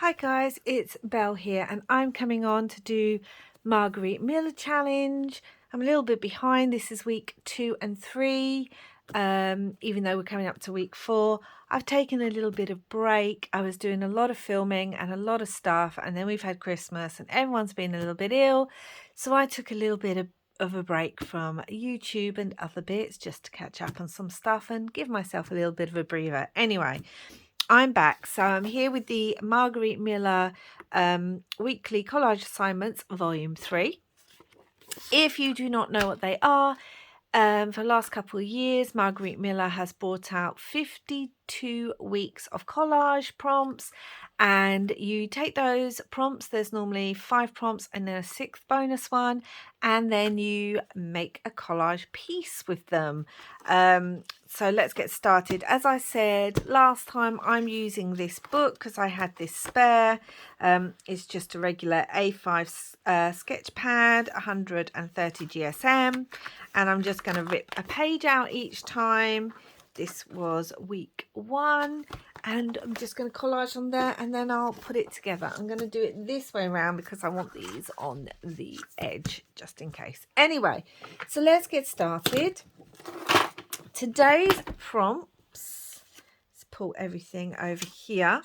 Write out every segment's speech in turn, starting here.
Hi guys, it's Belle here and I'm coming on to do Margarete Miller challenge. I'm a little bit behind. This is week 2 and 3, even though we're coming up to week 4. I've taken a little bit of break. I was doing a lot of filming and a lot of stuff, and then we've had Christmas and everyone's been a little bit ill. So I took a little bit of a break from YouTube and other bits just to catch up on some stuff and give myself a little bit of a breather. Anyway, I'm back. So I'm here with the Margarete Miller weekly collage assignments, volume 3. If you do not know what they are, for the last couple of years, Margarete Miller has brought out 52 weeks of collage prompts, and you take those prompts. There's normally 5 prompts and then a 6th bonus one, and then you make a collage piece with them. So let's get started. As I said last time, I'm using this book because I had this spare. It's just a regular A5 sketch pad, 130 GSM, and I'm just going to rip a page out each time. This was week 1, and I'm just going to collage on there and then I'll put it together. I'm going to do it this way around because I want these on the edge just in case. Anyway, so let's get started. Today's prompts, let's pull everything over here.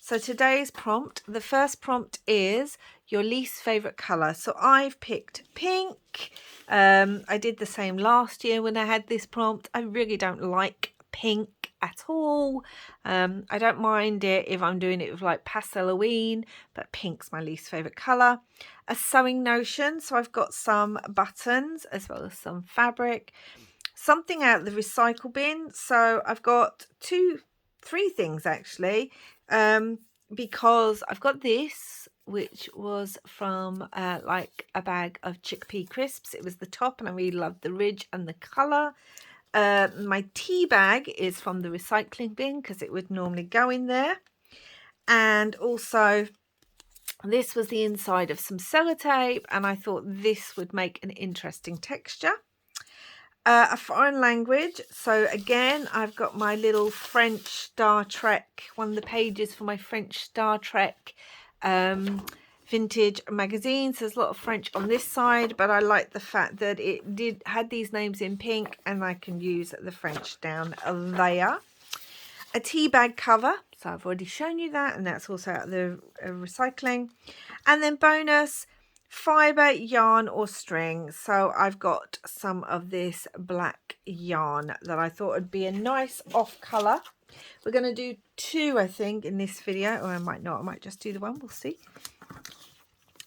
So today's prompt, the first prompt is your least favorite color. So I've picked pink. I did the same last year when I had this prompt. I really don't like pink at all. I don't mind it if I'm doing it with like Pastelloween, but pink's my least favorite color. A sewing notion. So I've got some buttons as well as some fabric. Something out of the recycle bin. So I've got 3 things actually, because I've got this, which was from like a bag of chickpea crisps. It was the top and I really loved the ridge and the color. My tea bag is from the recycling bin because it would normally go in there. And also this was the inside of some sellotape, and I thought this would make an interesting texture. A foreign language. So again, I've got my little French Star Trek, one of the pages for my French Star Trek vintage magazine. So there's a lot of French on this side, but I like the fact that it had these names in pink and I can use the French down there. A tea bag cover. So I've already shown you that, and that's also out of the recycling. And then bonus, fiber, yarn or string. So I've got some of this black yarn that I thought would be a nice off color. We're going to do 2, I think, in this video, or I might not. I might just do the one. We'll see.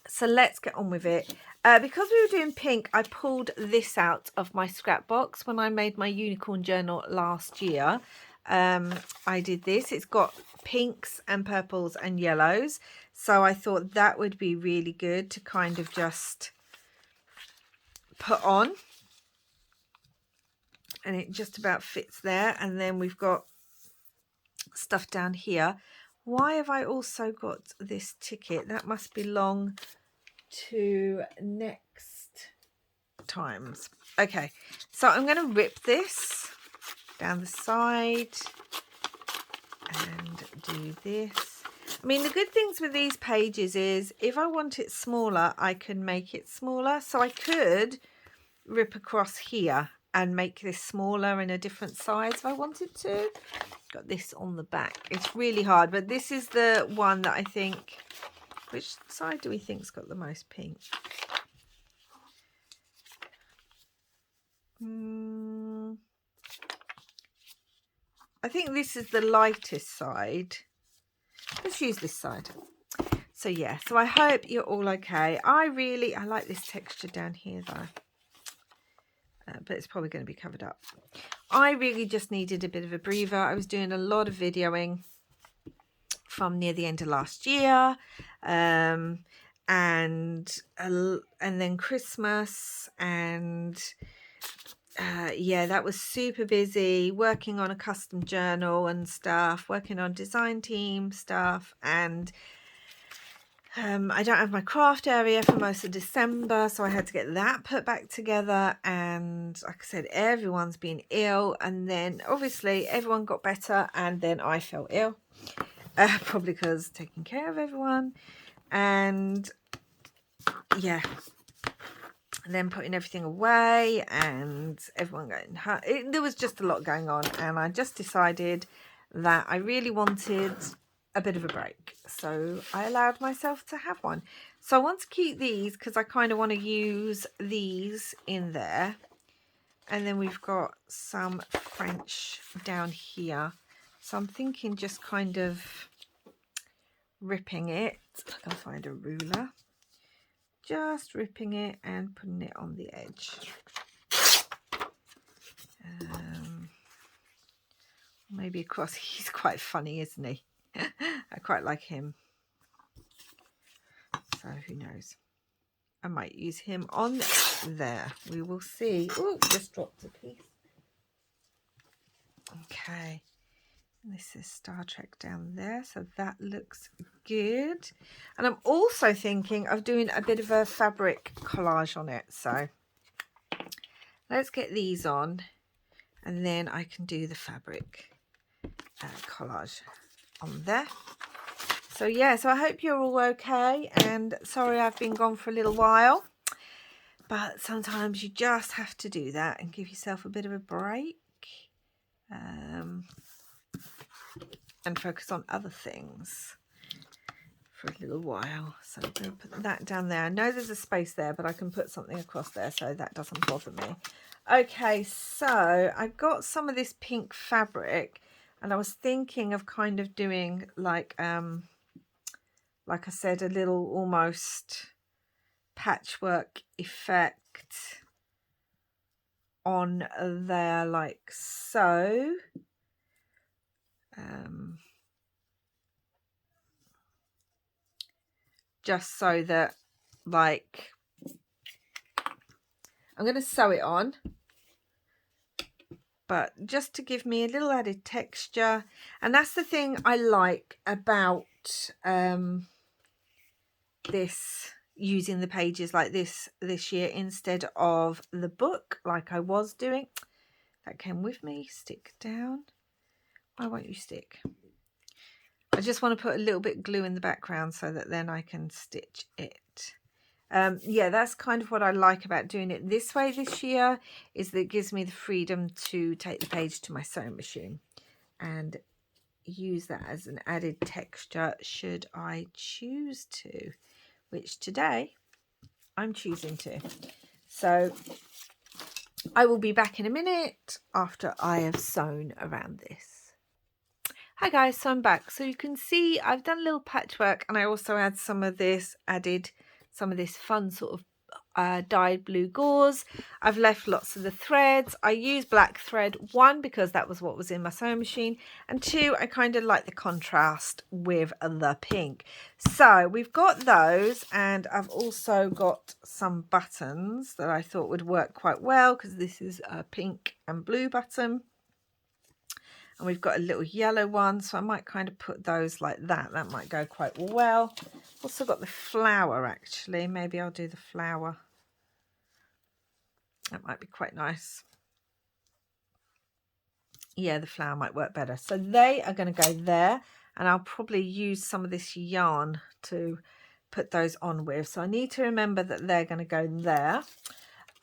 So let's get on with it. Because we were doing pink, I pulled this out of my scrap box when I made my unicorn journal last year. I did this. It's got pinks and purples and yellows, so I thought that would be really good to kind of just put on, and it just about fits there. And then we've got stuff down here. Why have I also got this ticket? That must belong to next times. Okay, so I'm going to rip this down the side and do this. I mean, the good things with these pages is if I want it smaller, I can make it smaller. So I could rip across here and make this smaller in a different size if I wanted to. Got this on the back. It's really hard, but this is the one that I think, which side do we think's got the most pink? I think this is the lightest side. Let's use this side. So yeah, so I hope you're all okay. I like this texture down here though, but it's probably going to be covered up. I really just needed a bit of a breather. I was doing a lot of videoing from near the end of last year, and then Christmas, and yeah, that was super busy, working on a custom journal and stuff, working on design team stuff, and I don't have my craft area for most of December, so I had to get that put back together. And like I said, everyone's been ill, and then obviously everyone got better and then I fell ill. probably because taking care of everyone, and yeah, and then putting everything away and everyone going there was just a lot going on, and I just decided that I really wanted a bit of a break, so I allowed myself to have one. So I want to keep these because I kind of want to use these in there, and then we've got some French down here, so I'm thinking just kind of ripping it. I can find a ruler. Just ripping it and putting it on the edge. Maybe across. He's quite funny, isn't he? I quite like him. So who knows? I might use him on there. We will see. Oh, just dropped a piece. Okay. This is Star Trek down there, so that looks good. And I'm also thinking of doing a bit of a fabric collage on it. So let's get these on, and then I can do the fabric collage on there. So yeah, so I hope you're all okay, and sorry I've been gone for a little while, but sometimes you just have to do that and give yourself a bit of a break. And focus on other things for a little while. So I'm going to put that down there. I know there's a space there, but I can put something across there so that doesn't bother me. Okay, so I've got some of this pink fabric, and I was thinking of kind of doing like I said, a little almost patchwork effect on there, like so. Just so that, like, I'm going to sew it on, but just to give me a little added texture. And that's the thing I like about this, using the pages like this year instead of the book like I was doing. That came with me. Stick down. Why won't you stick? I just want to put a little bit of glue in the background so that then I can stitch it. Yeah, that's kind of what I like about doing it this way this year, is that it gives me the freedom to take the page to my sewing machine and use that as an added texture should I choose to, which today I'm choosing to. So I will be back in a minute after I have sewn around this. Hi guys, so I'm back. So you can see I've done a little patchwork, and I also had some of this, added some of this fun sort of dyed blue gauze. I've left lots of the threads. I use black thread, one, because that was what was in my sewing machine, and two, I kind of like the contrast with the pink. So we've got those, and I've also got some buttons that I thought would work quite well, because this is a pink and blue button. And we've got a little yellow one, so I might kind of put those like that. That might go quite well. Also got the flower, actually. Maybe I'll do the flower. That might be quite nice. Yeah, the flower might work better. So they are going to go there, and I'll probably use some of this yarn to put those on with. So I need to remember that they're going to go there.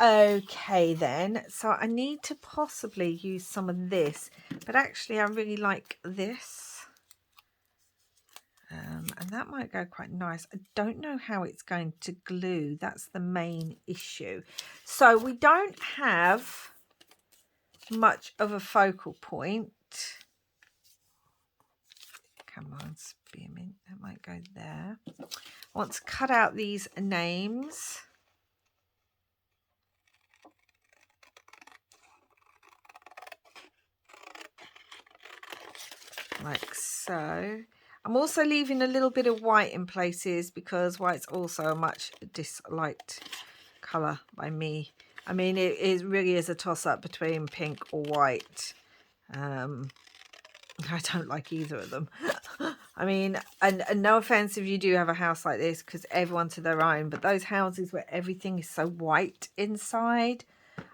Okay then, so I need to possibly use some of this, but actually I really like this, and that might go quite nice. I don't know how it's going to glue. That's the main issue. So we don't have much of a focal point. Come on, spearmint, that might go there. I want to cut out these names. Like so. I'm also leaving a little bit of white in places because white's also a much disliked colour by me. I mean, it really is a toss-up between pink or white. I don't like either of them. I mean, and no offence if you do have a house like this, because everyone to their own, but those houses where everything is so white inside,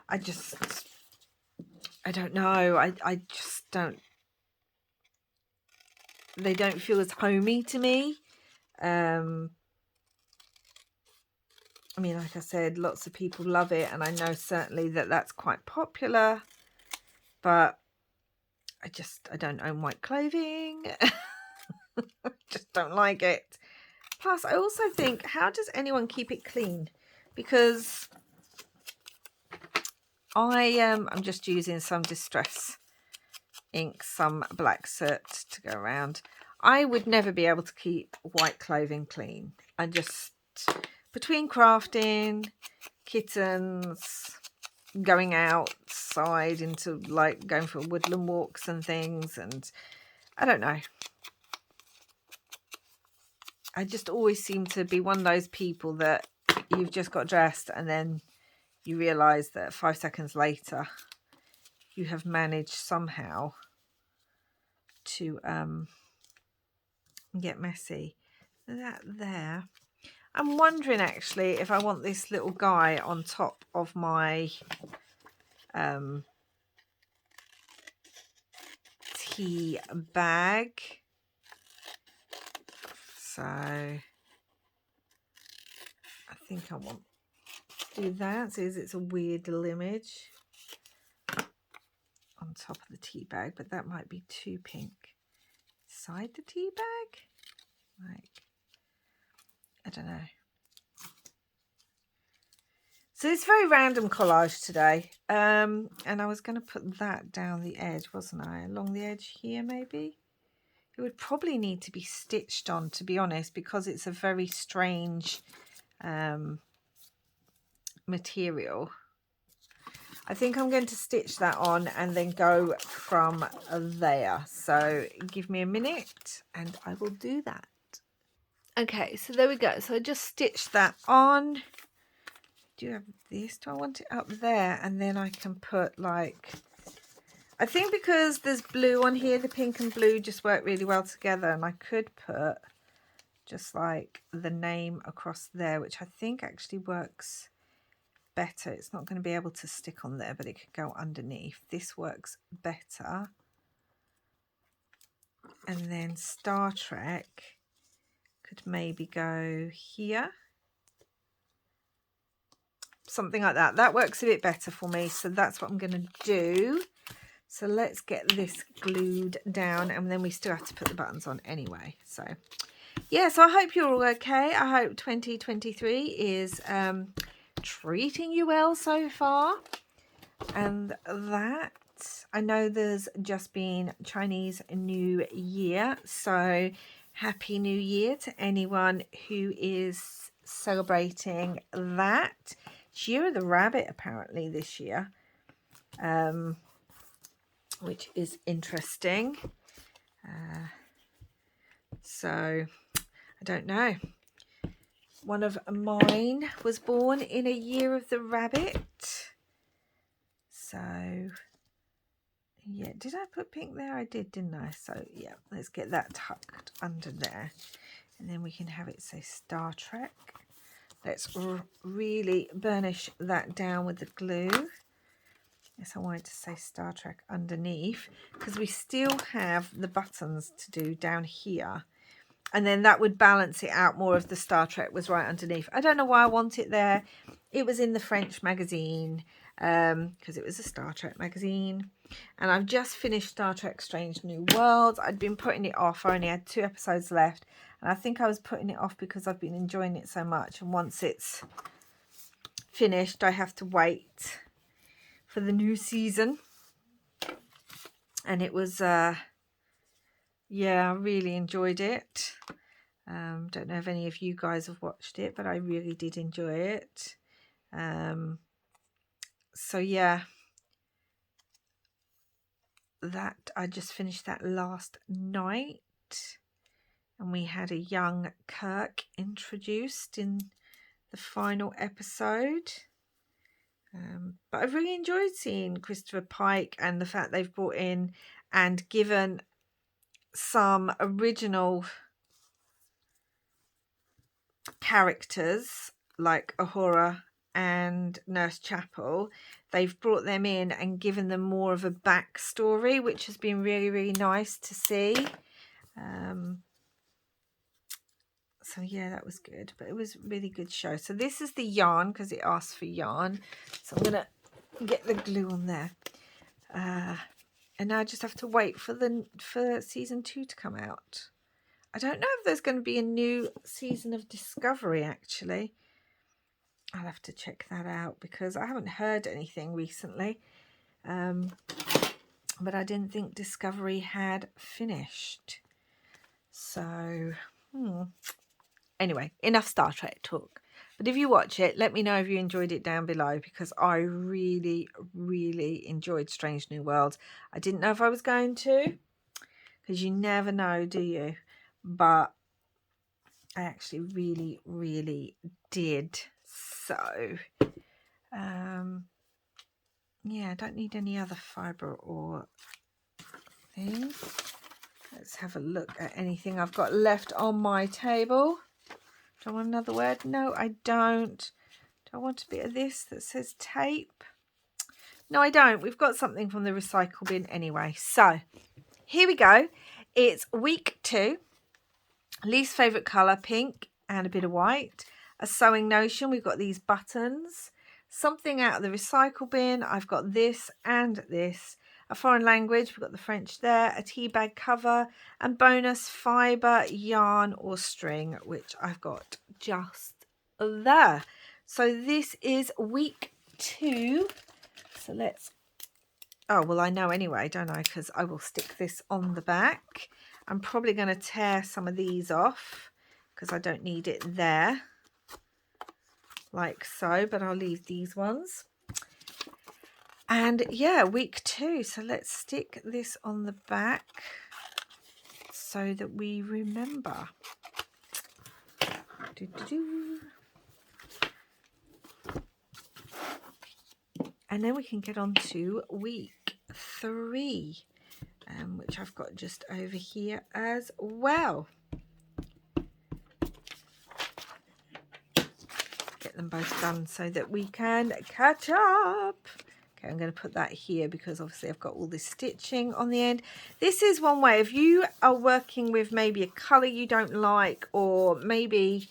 I don't know. I just don't they don't feel as homey to me. I mean, like I said, lots of people love it, and I know certainly that that's quite popular, but I don't own white clothing. I just don't like it. Plus, I also think, how does anyone keep it clean? Because I'm just using some Distress ink, some black soot to go around. I would never be able to keep white clothing clean. I just, between crafting, kittens, going outside into like going for woodland walks and things, and I don't know. I just always seem to be one of those people that you've just got dressed and then you realise that 5 seconds later you have managed somehow to get messy. That there. I'm wondering actually if I want this little guy on top of my tea bag. So I think I want to do that. So it's a weird little image on top of the tea bag, but that might be too pink. Inside the tea bag? Like, I don't know. So it's very random collage today. And I was going to put that down the edge, wasn't I? Along the edge here, maybe? It would probably need to be stitched on, to be honest, because it's a very strange material. I think I'm going to stitch that on and then go from there. So give me a minute and I will do that. Okay, so there we go. So I just stitched that on. Do you have this? Do I want it up there? And then I can put like, I think because there's blue on here, the pink and blue just work really well together. And I could put just like the name across there, which I think actually works better. It's not going to be able to stick on there, but it could go underneath. This works better. And then Star Trek could maybe go here. Something like that. That works a bit better for me. So that's what I'm going to do. So let's get this glued down, and then we still have to put the buttons on anyway. So yeah, so I hope you're all okay. I hope 2023 is treating you well so far. And that, I know there's just been Chinese New Year, so Happy New Year to anyone who is celebrating that. It's Year of the Rabbit apparently this year, which is interesting. So I don't know. One of mine was born in a Year of the Rabbit. So yeah, did I put pink there? I did, didn't I? So yeah, let's get that tucked under there. And then we can have it say Star Trek. Let's really burnish that down with the glue. Yes, I wanted to say Star Trek underneath because we still have the buttons to do down here. And then that would balance it out more if the Star Trek was right underneath. I don't know why I want it there. It was in the French magazine because it was a Star Trek magazine. And I've just finished Star Trek Strange New Worlds. I'd been putting it off. I only had 2 episodes left. And I think I was putting it off because I've been enjoying it so much. And once it's finished, I have to wait for the new season. And it was, yeah, I really enjoyed it. Don't know if any of you guys have watched it, but I really did enjoy it. So yeah, that I just finished that last night. And we had a young Kirk introduced in the final episode. But I've really enjoyed seeing Christopher Pike and the fact they've brought in and given some original characters like Uhura and Nurse Chapel. They've brought them in and given them more of a backstory, which has been really, really nice to see. So yeah, that was good, but it was a really good show. So this is the yarn because it asked for yarn. So I'm gonna get the glue on there, and now I just have to wait for season 2 to come out. I don't know if there's going to be a new season of Discovery. Actually, I'll have to check that out because I haven't heard anything recently. But I didn't think Discovery had finished. So, anyway, enough Star Trek talk. But if you watch it, let me know if you enjoyed it down below because I really, really enjoyed Strange New Worlds. I didn't know if I was going to because you never know, do you? But I actually really, really did. So, yeah, I don't need any other fibre or things. Let's have a look at anything I've got left on my table. Do I want another word? No, I don't. Do I want a bit of this that says tape? No, I don't. We've got something from the recycle bin anyway. So, here we go. It's week 2. Least favourite colour, pink and a bit of white. A sewing notion, we've got these buttons. Something out of the recycle bin, I've got this and this. A foreign language, we've got the French there. A tea bag cover and bonus fibre, yarn or string, which I've got just there. So this is week 2. So let's, oh, well, I know anyway, don't I? Because I will stick this on the back. I'm probably going to tear some of these off because I don't need it there like so, but I'll leave these ones. And yeah, week 2. So let's stick this on the back so that we remember. And then we can get on to week 3. Which I've got just over here as well. Get them both done so that we can catch up. Okay, I'm going to put that here because obviously I've got all this stitching on the end. This is one way, if you are working with maybe a colour you don't like, or maybe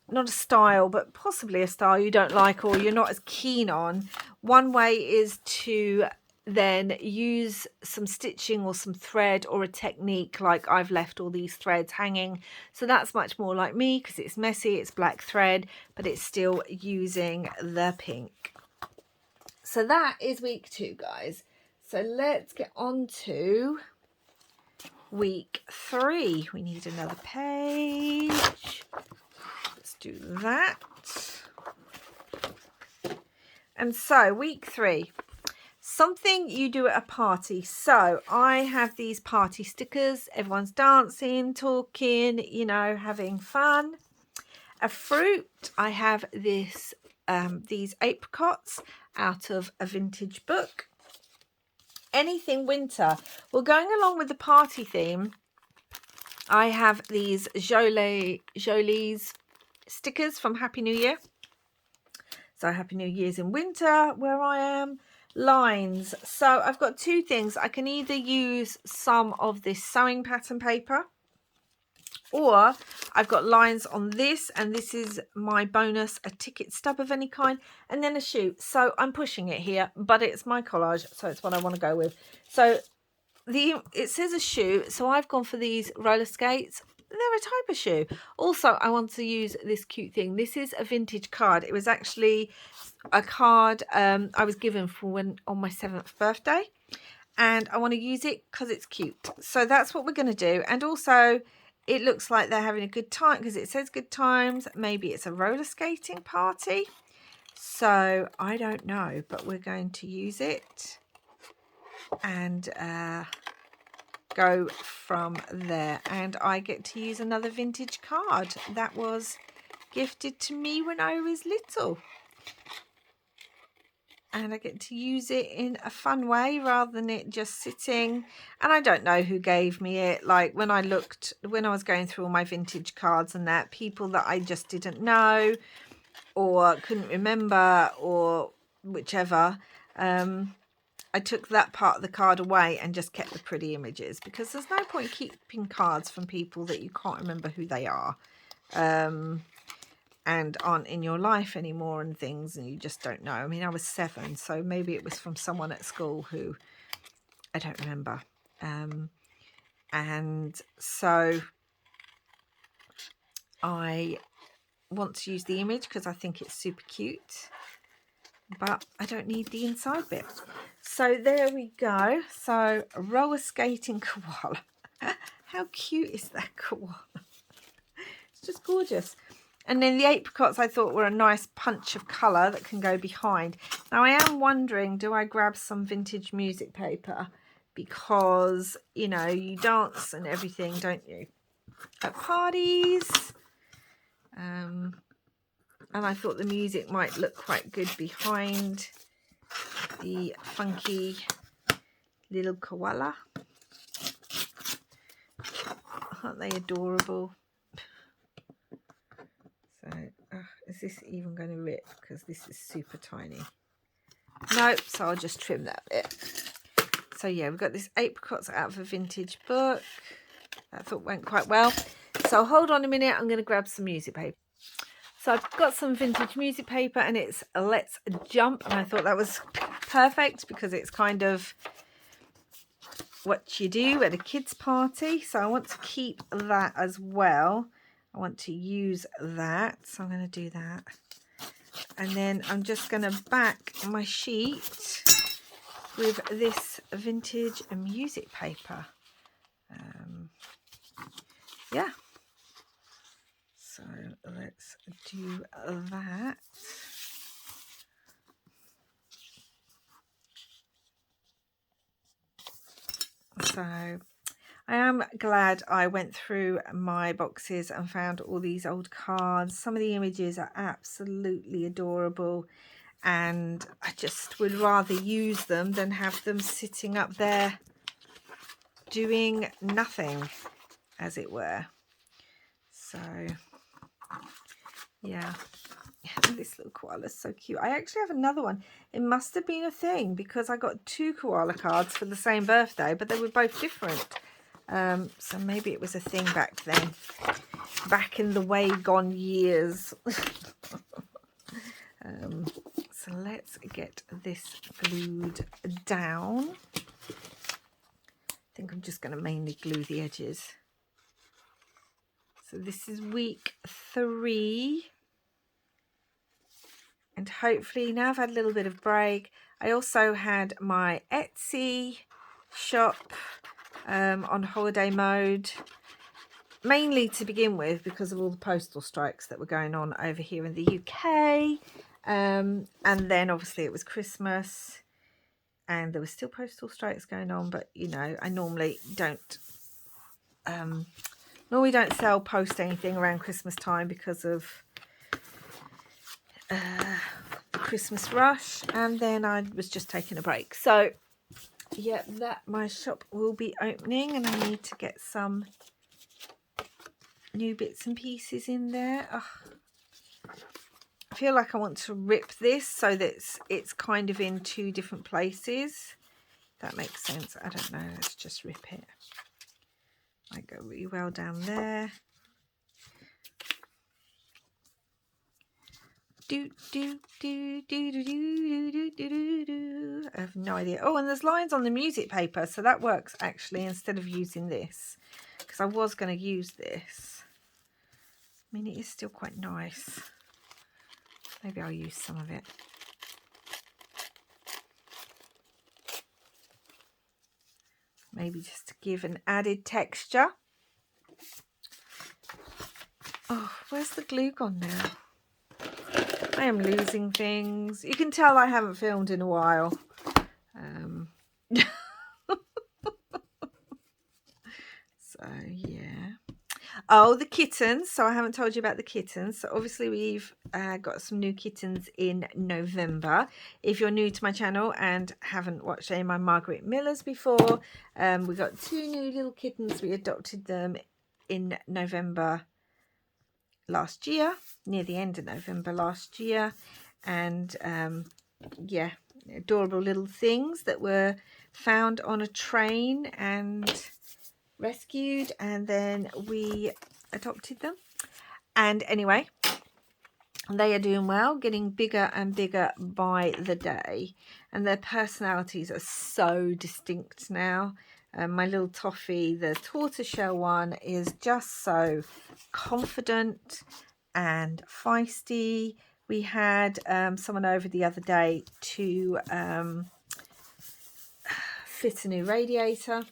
not a style, but possibly a style you don't like or you're not as keen on, one way is to then use some stitching or some thread or a technique, like I've left all these threads hanging. So that's much more like me because it's messy, it's black thread, but it's still using the pink. So that is week 2, guys. So let's get on to week 3. We need another page. Let's do that. And so week 3. Something you do at a party. So I have these party stickers. Everyone's dancing, talking, you know, having fun. A fruit. I have this these apricots out of a vintage book. Anything winter. Well, going along with the party theme, I have these Jolie's stickers from Happy New Year. So Happy New Year's in winter where I am. Lines. So I've got 2 things. I can either use some of this sewing pattern paper, or I've got lines on this, and this is my bonus, a ticket stub of any kind, and then a shoe. So I'm pushing it here, but it's my collage, so it's what I want to go with. So it says a shoe, so I've gone for these roller skates. They're a type of shoe. Also, I want to use this cute thing. This is a vintage card. It was actually a card I was given for on my 7th birthday, and I want to use it because it's cute. So that's what we're going to do. And also it looks like they're having a good time because it says good times. Maybe it's a roller skating party, so I don't know, but we're going to use it and go from there. And I get to use another vintage card that was gifted to me when I was little, and I get to use it in a fun way rather than it just sitting. And I don't know who gave me it. Like when I was going through all my vintage cards and that, people that I just didn't know or couldn't remember or whichever, I took that part of the card away and just kept the pretty images, because there's no point keeping cards from people that you can't remember who they are, and aren't in your life anymore and things, and you just don't know. I mean, I was 7, so maybe it was from someone at school who I don't remember. And so I want to use the image because I think it's super cute, but I don't need the inside bit. So there we go. So a roller skating koala. How cute is that koala? It's just gorgeous. And then the apricots I thought were a nice punch of colour that can go behind. Now I am wondering, do I grab some vintage music paper? Because, you know, you dance and everything, don't you? At parties. And I thought the music might look quite good behind the funky little koala. Aren't they adorable? So, is this even going to rip? Because this is super tiny. Nope, so I'll just trim that bit. So yeah, we've got this apricots out of a vintage book. I thought went quite well. So hold on a minute, I'm going to grab some music paper. So I've got some vintage music paper and it's Let's Jump. And I thought that was perfect because it's kind of what you do at a kids' party. So I want to keep that as well. I want to use that. So I'm going to do that. And then I'm just going to back my sheet with this vintage music paper. Yeah. So let's do that. So I am glad I went through my boxes and found all these old cards. Some of the images are absolutely adorable, and I just would rather use them than have them sitting up there doing nothing, as it were. So yeah, this little koala is so cute. I actually have another one. It must have been a thing because I got 2 koala cards for the same birthday, but they were both different. So maybe it was a thing back then, back in the way gone years. So let's get this glued down. I think I'm just going to mainly glue the edges. So this is week 3. And hopefully now I've had a little bit of break. I also had my Etsy shop on holiday mode, mainly to begin with because of all the postal strikes that were going on over here in the UK. And then obviously it was Christmas and there were still postal strikes going on, but you know, I normally don't sell post anything around Christmas time because of the Christmas rush, and then I was just taking a break. So yeah, that my shop will be opening and I need to get some new bits and pieces in there. I feel like I want to rip this so that it's kind of in 2 different places. That makes sense. I don't know. Let's just rip it. Might go really well down there. I have no idea. Oh, and there's lines on the music paper, so that works actually instead of using this, because I was going to use this. I mean, it is still quite nice. Maybe I'll use some of it. Maybe just to give an added texture. Oh, where's the glue gone now? I am losing things. You can tell I haven't filmed in a while. So yeah. Oh, the kittens. So I haven't told you about the kittens. So obviously we've got some new kittens in November. If you're new to my channel and haven't watched any of my Margarete Millers before, we got 2 new little kittens. We adopted them in November last year, near the end of November last year. And yeah, adorable little things that were found on a train and rescued, and then we adopted them. And anyway, they are doing well, getting bigger and bigger by the day, and their personalities are so distinct now. My little Toffee, the tortoiseshell one, is just so confident and feisty. We had someone over the other day to fit a new radiator,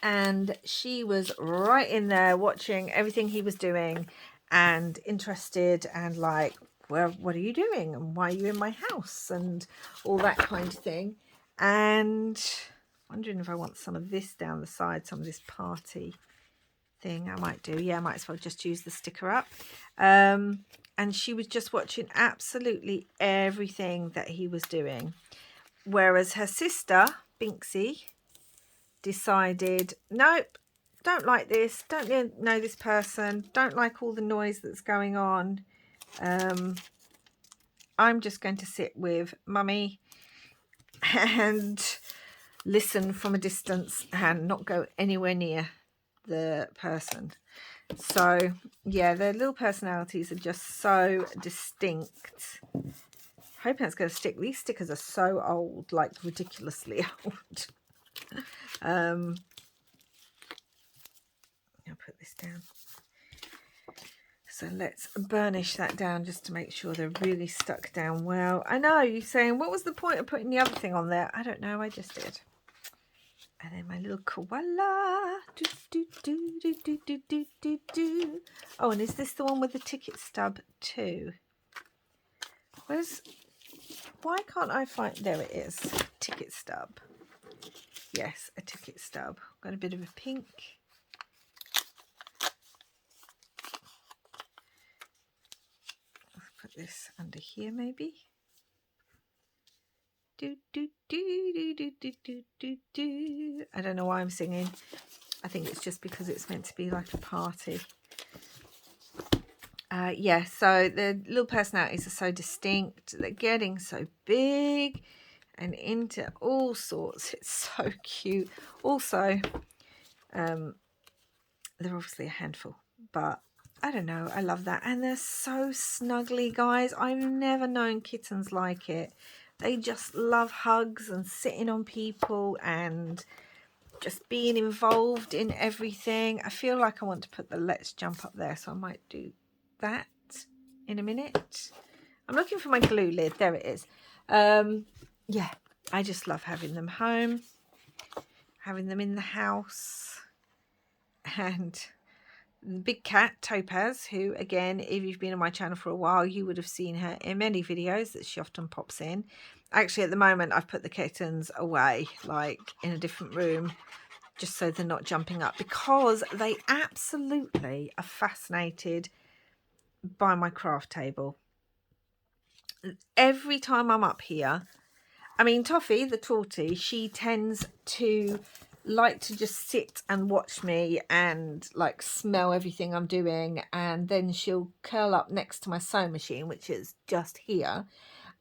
and she was right in there watching everything he was doing and interested and like, well, what are you doing and why are you in my house and all that kind of thing. And wondering if I want some of this down the side, some of this party thing. I might do, yeah, I might as well just use the sticker up. And she was just watching absolutely everything that he was doing, whereas her sister Binksy decided, nope, don't like this, don't know this person, don't like all the noise that's going on. I'm just going to sit with mummy and listen from a distance and not go anywhere near the person. So yeah, their little personalities are just so distinct. Hoping it's going to stick. These stickers are so old, like ridiculously old. I'll put this down. So let's burnish that down just to make sure they're really stuck down well. I know you're saying, what was the point of putting the other thing on there? I don't know, I just did. And then my little koala. Do, do, do, do, do, do, do, do, do. Oh, and is this the one with the ticket stub too? Why can't I find, there it is, ticket stub. Yes, a ticket stub. Got a bit of a pink. Put this under here maybe. Do do do do do do do do do. I don't know why I'm singing. I think it's just because it's meant to be like a party. Yeah, so the little personalities are so distinct. They're getting so big and into all sorts. It's so cute. Also, they're obviously a handful, but I don't know, I love that. And they're so snuggly, guys. I've never known kittens like it. They just love hugs and sitting on people and just being involved in everything. I feel like I want to put the let's jump up there, so I might do that in a minute. I'm looking for my glue lid. There it is. Yeah, I just love having them home, having them in the house. And the big cat Topaz, who again, if you've been on my channel for a while, you would have seen her in many videos that she often pops in. Actually, at the moment I've put the kittens away, like in a different room, just so they're not jumping up, because they absolutely are fascinated by my craft table. Every time I'm up here, I mean, Toffee, the tortie, she tends to like to just sit and watch me and like smell everything I'm doing, and then she'll curl up next to my sewing machine, which is just here,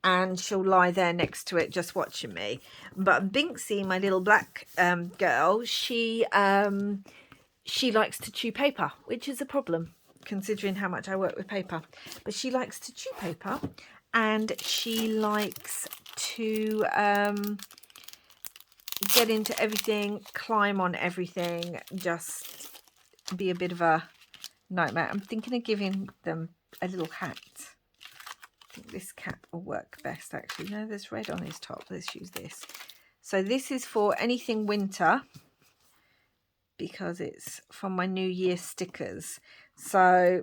and she'll lie there next to it just watching me. But Binksy, my little black girl, she likes to chew paper, which is a problem considering how much I work with paper. But she likes to chew paper, and she likes to get into everything, climb on everything, just be a bit of a nightmare. I'm thinking of giving them a little hat. I think this cap will work best, actually. No, there's red on his top. Let's use this. So this is for anything winter, because it's from my New Year stickers. So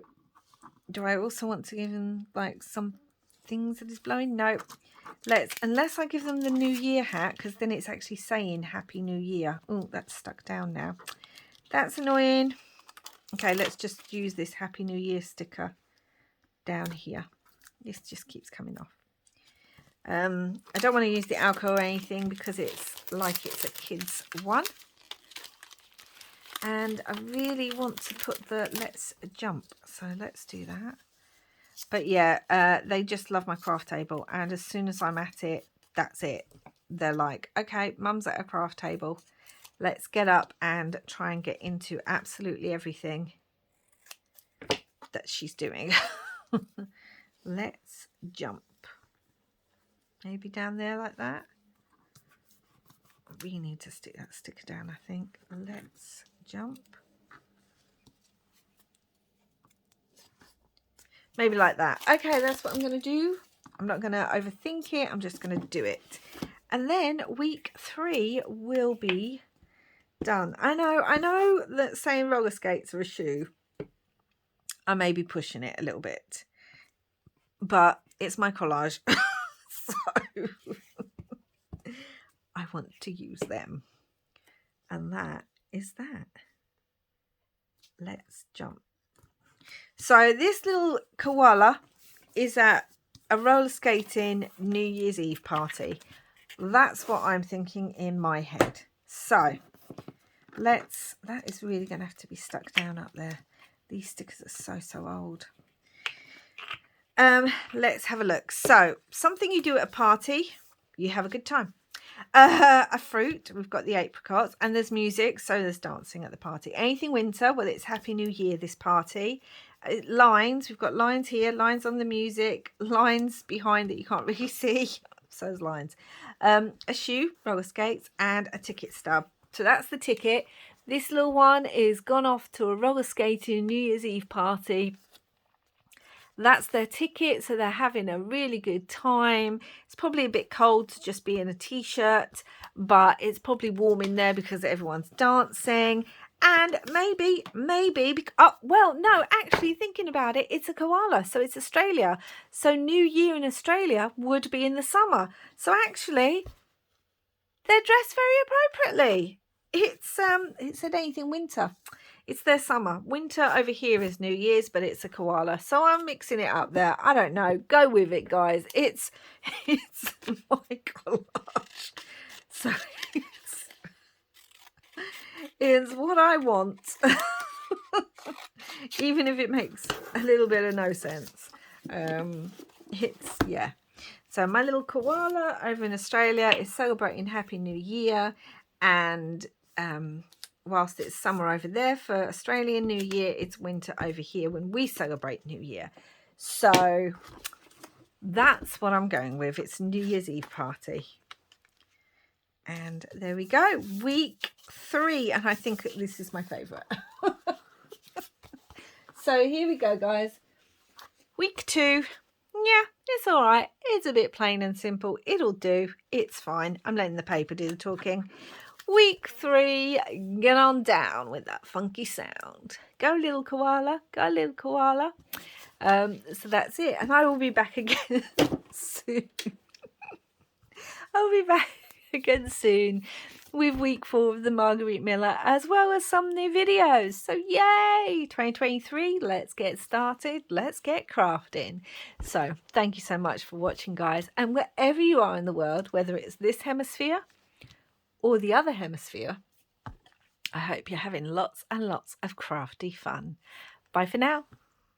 do I also want to give him like some things that is blowing? No. Unless I give them the New Year hat, because then it's actually saying Happy New Year. Oh, that's stuck down now. That's annoying. Okay, let's just use this Happy New Year sticker down here. This just keeps coming off. I don't want to use the alcohol or anything because it's like it's a kid's one. And I really want to put the let's jump. So let's do that. But yeah, they just love my craft table. And as soon as I'm at it, that's it. They're like, okay, mum's at a craft table. Let's get up and try and get into absolutely everything that she's doing. Let's jump. Maybe down there like that. We need to stick that sticker down, I think. Let's jump. Maybe like that. Okay, that's what I'm going to do. I'm not going to overthink it. I'm just going to do it. And then week 3 will be done. I know that saying roller skates are a shoe, I may be pushing it a little bit, but it's my collage. So I want to use them. And that is that. Let's jump. So this little koala is at a roller skating New Year's Eve party. That's what I'm thinking in my head. So that is really going to have to be stuck down up there. These stickers are so old. Let's have a look. So something you do at a party, you have a good time. A fruit, we've got the apricots, and there's music, so there's dancing at the party. Anything winter, well, it's Happy New Year this party. Lines, we've got lines here, lines on the music, lines behind that you can't really see. So there's lines. A shoe, roller skates, and a ticket stub. So that's the ticket. This little one is gone off to a roller skating New Year's Eve party. That's their ticket, so they're having a really good time. It's probably a bit cold to just be in a t-shirt, but it's probably warm in there because everyone's dancing. And maybe, oh, well, no, actually thinking about it, it's a koala, so it's Australia. So New Year in Australia would be in the summer. So actually, they're dressed very appropriately. It said anything winter. It's their summer. Winter over here is New Year's, but it's a koala. So I'm mixing it up there. I don't know. Go with it, guys. It's my collage. So it's what I want. Even if it makes a little bit of no sense. Yeah. So my little koala over in Australia is celebrating Happy New Year. And whilst it's summer over there for Australian New Year, it's winter over here when we celebrate New Year. So that's what I'm going with. It's New Year's Eve party. And there we go. Week 3. And I think this is my favourite. So here we go, guys. Week 2. Yeah, it's all right. It's a bit plain and simple. It'll do. It's fine. I'm letting the paper do the talking. Week 3, get on down with that funky sound. Go little koala, go little koala. So that's it. And I will be back again soon. I'll be back again soon with week 4 of the Margarete Miller, as well as some new videos. So yay, 2023, let's get started. Let's get crafting. So thank you so much for watching, guys. And wherever you are in the world, whether it's this hemisphere or the other hemisphere, I hope you're having lots and lots of crafty fun. Bye for now.